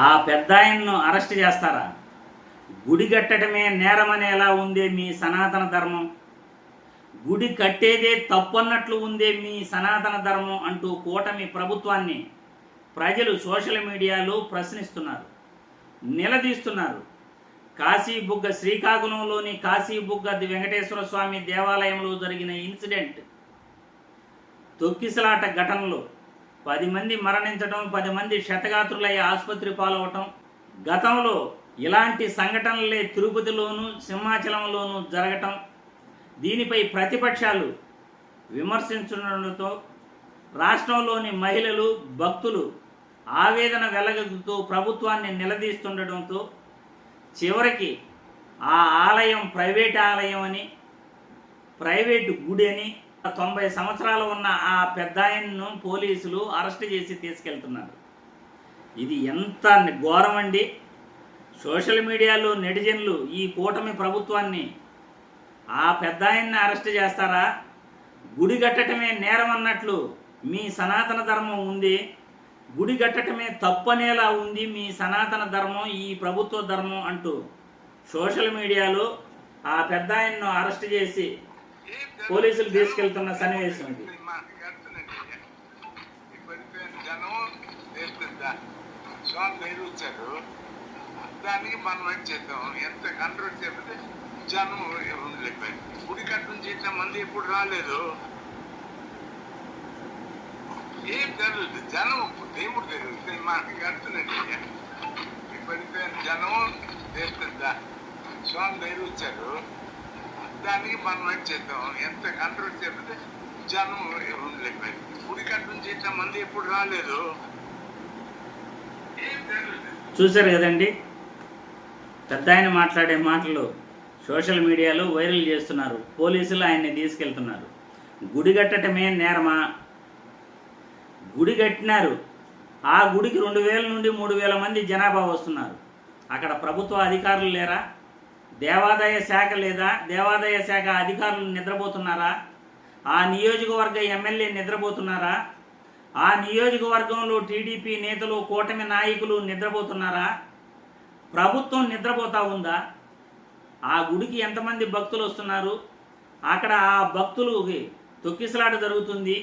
ఆ పెద్దాయన్ను అరెస్ట్ చేస్తారా? గుడి కట్టడమే నేరమనేలా ఉందే మీ సనాతన ధర్మం, గుడి కట్టేదే తప్పన్నట్లు ఉందే మీ సనాతన ధర్మం అంటూ కూటమి ప్రభుత్వాన్ని ప్రజలు సోషల్ మీడియాలో ప్రశ్నిస్తున్నారు, నిలదీస్తున్నారు. కాశీబుగ్గ శ్రీకాకుళంలోని కాశీబుగ్గ వెంకటేశ్వర స్వామి దేవాలయంలో జరిగిన ఇన్సిడెంట్, తొక్కిసలాట ఘటనలో 10 మంది మరణించడం, 10 మంది క్షతగాత్రులై ఆసుపత్రి పాలవటం, గతంలో ఇలాంటి సంఘటనలే తిరుపతిలోనూ సింహాచలంలోనూ జరగటం, దీనిపై ప్రతిపక్షాలు విమర్శించడంతో రాష్ట్రంలోని మహిళలు, భక్తులు ఆవేదన వెలగదుతూ ప్రభుత్వాన్ని నిలదీస్తుండటంతో చివరికి ఆ ఆలయం ప్రైవేట్ ఆలయం అని, ప్రైవేటు గుడి అని 90 సంవత్సరాలు ఉన్న ఆ పెద్దాయన్ను పోలీసులు అరెస్ట్ చేసి తీసుకెళ్తున్నారు. ఇది ఎంత ఘోరం అండి! సోషల్ మీడియాలో నెటిజన్లు ఈ కూటమి ప్రభుత్వాన్ని, ఆ పెద్దాయన్ని అరెస్ట్ చేస్తారా? గుడి కట్టడమే నేరం అన్నట్లు మీ సనాతన ధర్మం ఉంది, గుడి కట్టడమే తప్పనేలా ఉంది మీ సనాతన ధర్మం, ఈ ప్రభుత్వ ధర్మం అంటూ సోషల్ మీడియాలో ఆ పెద్దాయన్ను అరెస్ట్ చేసి పోలీసులు తీసుకెళ్తున్న సన్నివేశం ఇది. దానికి మనం ఏం చేద్దాం, ఎంత కంట్రోల్ చేస్తే జనం ఉండలేకపోయింది. గుడి కట్టడం చేసిన మంది ఇప్పుడు రాలేదు, ఏం జరగలేదు. జనం దేవుడు తెలియదు మనకి కడుతుందండి. పడిపోయిన జనం చేస్తుందా స్వామి దగ్గర వచ్చారు. దానికి మనం ఏం చేద్దాం, ఎంత కంట్రోల్ చేస్తే జనం ఉండలేకపోయింది. గుడి కట్టడం చేసిన మంది ఇప్పుడు రాలేదు, ఏం జరగలేదు. చూశారు కదండి, పెద్ద ఆయన మాట్లాడే మాటలు సోషల్ మీడియాలో వైరల్ చేస్తున్నారు. పోలీసులు ఆయన్ని తీసుకెళ్తున్నారు. గుడి కట్టడమే నేరమా? గుడి కట్టినారు, ఆ గుడికి 2000 నుండి 3000 మంది జనాభా వస్తున్నారు. అక్కడ ప్రభుత్వ అధికారులు లేరా? దేవాదాయ శాఖ లేదా? దేవాదాయ శాఖ అధికారులు నిద్రపోతున్నారా? ఆ నియోజకవర్గ ఎమ్మెల్యే నిద్రపోతున్నారా? ఆ నియోజకవర్గంలో టీడీపీ నేతలు, కూటమి నాయకులు నిద్రపోతున్నారా? ప్రభుత్వం నిద్రపోతా ఉందా? ఆ గుడికి ఎంతమంది భక్తులు వస్తున్నారు? అక్కడ ఆ భక్తులకి తొక్కిసలాట జరుగుతుంది,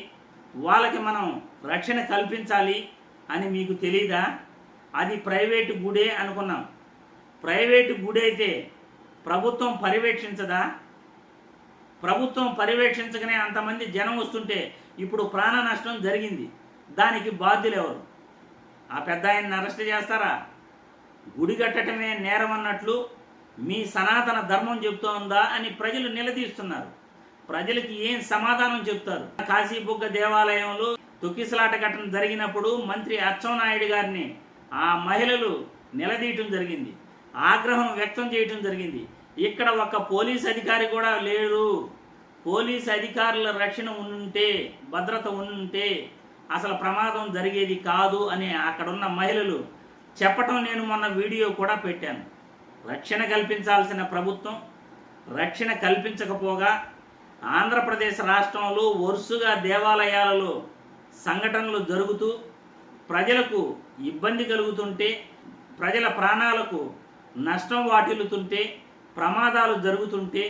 వాళ్ళకి మనం రక్షణ కల్పించాలి అని మీకు తెలీదా? అది ప్రైవేటు గుడే అనుకున్నాం. ప్రైవేటు గుడి అయితే ప్రభుత్వం పర్యవేక్షించదా? ప్రభుత్వం పర్యవేక్షించకనే అంతమంది జనం వస్తుంటే ఇప్పుడు ప్రాణ నష్టం జరిగింది. దానికి బాధ్యులు ఎవరు? ఆ పెద్ద ఆయన్ని అరెస్ట్ చేస్తారా? గుడి కట్టడమే నేరం అన్నట్లు మీ సనాతన ధర్మం చెబుతోందా అని ప్రజలు నిలదీస్తున్నారు. ప్రజలకి ఏం సమాధానం చెప్తారు? కాశీబుగ్గ దేవాలయంలో తొక్కిసలాట ఘటన జరిగినప్పుడు మంత్రి అచ్చెన్నాయుడు గారిని ఆ మహిళలు నిలదీయటం జరిగింది, ఆగ్రహం వ్యక్తం చేయటం జరిగింది. ఇక్కడ ఒక పోలీస్ అధికారి కూడా లేరు. పోలీస్ అధికారుల రక్షణ ఉంటే, భద్రత ఉంటే అసలు ప్రమాదం జరిగేది కాదు అని అక్కడున్న మహిళలు చెప్పటం నేను మొన్న వీడియో కూడా పెట్టాను. రక్షణ కల్పించాల్సిన ప్రభుత్వం రక్షణ కల్పించకపోగా ఆంధ్రప్రదేశ్ రాష్ట్రంలో వరుసగా దేవాలయాలలో సంఘటనలు జరుగుతూ ప్రజలకు ఇబ్బంది కలుగుతుంటే, ప్రజల ప్రాణాలకు నష్టం వాటిల్లుతుంటే, ప్రమాదాలు జరుగుతుంటే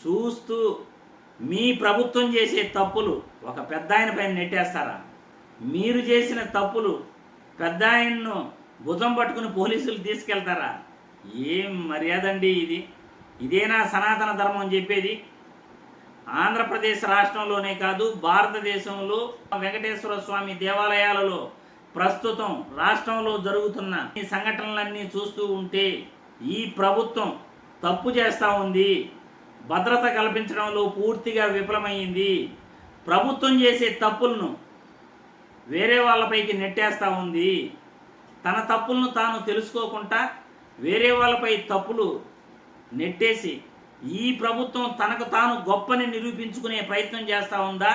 చూస్తూ మీ ప్రభుత్వం చేసే తప్పులు ఒక పెద్ద ఆయన పైన నెట్టేస్తారా? మీరు చేసిన తప్పులు పెద్ద ఆయన్ను భుజం పట్టుకుని పోలీసులు తీసుకెళ్తారా? ఏం మర్యాద అండి ఇది? ఇదేనా సనాతన ధర్మం చెప్పేది? ఆంధ్రప్రదేశ్ రాష్ట్రంలోనే కాదు, భారతదేశంలో వెంకటేశ్వర స్వామి దేవాలయాలలో ప్రస్తుతం రాష్ట్రంలో జరుగుతున్న ఈ సంఘటనలన్నీ చూస్తూ ఉంటే ఈ ప్రభుత్వం తప్పు చేస్తూ ఉంది. భద్రత కల్పించడంలో పూర్తిగా విఫలమైంది. ప్రభుత్వం చేసే తప్పులను వేరే వాళ్ళపైకి నెట్టేస్తూ ఉంది. తన తప్పులను తాను తెలుసుకోకుండా వేరే వాళ్ళపై తప్పులు నెట్టేసి ఈ ప్రభుత్వం తనకు తాను గొప్పని నిరూపించుకునే ప్రయత్నం చేస్తూ ఉందా?